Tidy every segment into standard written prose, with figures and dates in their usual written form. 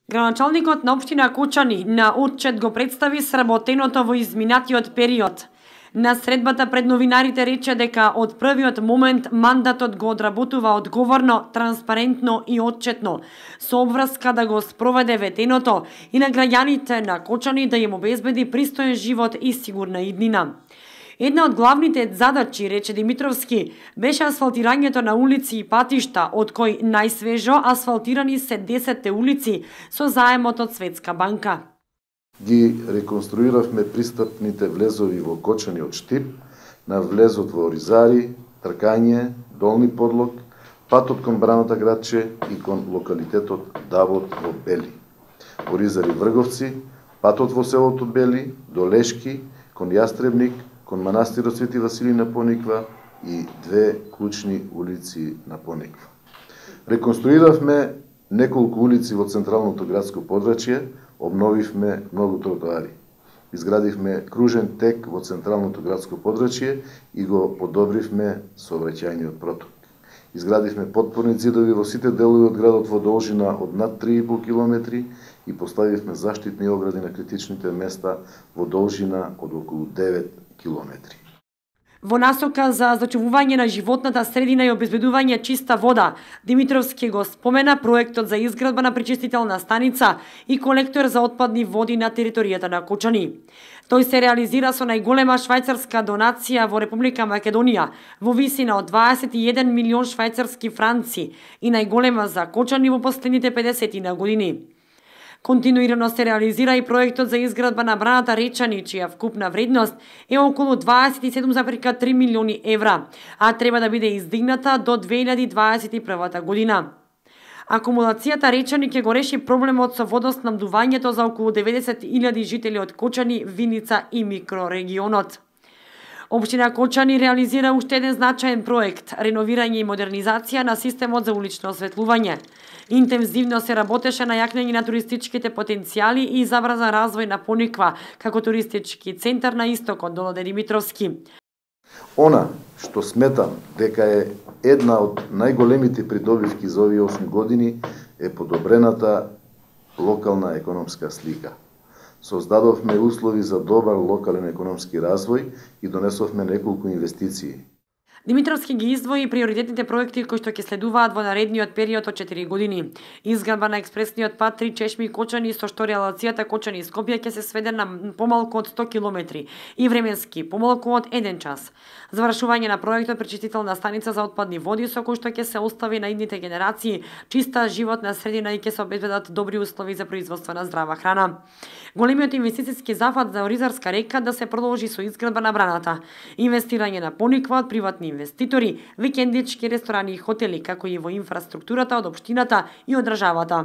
Градоначалникот на општина Кочани на отчет го представи сработеното во изминатиот период. На средбата пред новинарите рече дека од првиот момент мандатот го одработува одговорно, транспарентно и отчетно, со обврска да го спроведе ветеното и на граѓаните на Кочани да им обезбеди пристоен живот и сигурна иднина. Една од главните задачи, рече Димитровски, беше асфалтирањето на улици и патишта, од кои најсвежо асфалтирани се 10 улици со заемот од Светска банка. Ги реконструиравме пристапните влезови во Кочани од Штип, на влезот во Оризари, Тркање, Долни Подлог, патот кон Браната градче и кон локалитетот Давот во Бели. Оризари Врговци, патот во селото Бели, до Лешки, кон Јастребник, кон манастирот Свети Василий на Пониква и две клучни улици на Пониква. Реконструиравме неколку улици во централното градско подрачје, обновивме многу тротоари. Изградивме кружен тек во централното градско подрачје и го подобривме сообраќајниот проток. Изградивме потпорни ѕидови во сите делови од градот во должина од над 3,5 километри и поставивме заштитни огради на критичните места во должина од околу 9 километри. Во насока за зачувување на животната средина и обезбедување чиста вода, Димитровски го спомена проектот за изградба на пречистителна станица и колектор за отпадни води на територијата на Кочани. Тој се реализира со најголема швајцарска донација во Република Македонија во висина од 21 милион швајцарски франци и најголема за Кочани во последните 50 години. Континуирано се реализира и проектот за изградба на браната Речани, чија вкупна вредност е околу 27,3 милиони евра, а треба да биде издигната до 2021 година. Акумулацијата Речани ќе го реши проблемот со водоснабдувањето за околу 90.000 жители од Кочани, Виница и микрорегионот. Општина Кочани реализира уште еден значаен проект – реновирање и модернизација на системот за улично осветлување. Интензивно се работеше на јакнење на туристичките потенцијали и забрзан развој на Пониква, како туристички центар на истокот, додаде Димитровски. Она што сметам дека е една од најголемите придобивки за овие 8 години е подобрената локална економска слика. Создадовме услови за добар локален економски развој и донесовме неколку инвестиции. Димитровски ги издвои приоритетните проекти кои што ќе следуваат во наредниот период од 4 години. Изградба на експресниот пат 3 Чешми Кочани, со што релацијата Кочани Скопје ќе се сведе на помалку од 100 километри и временски помалку од 1 час. Завршување на проектот пречистителна станица за отпадни води со кој што ќе се остави на идните генерации чиста животна средина и ќе се обезбедат добри услови за производство на здрава храна. Големиот инвестициски зафат за Оризарска река да се продолжи со изградба на браната, инвестирање на Пониква од приватни инвеститори, викендички ресторани и хотели, како и во инфраструктурата од општината и од државата.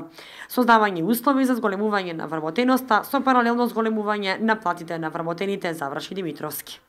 Создавање услови за зголемување на вработеноста со паралелно зголемување на платите на вработените, заврши Димитровски.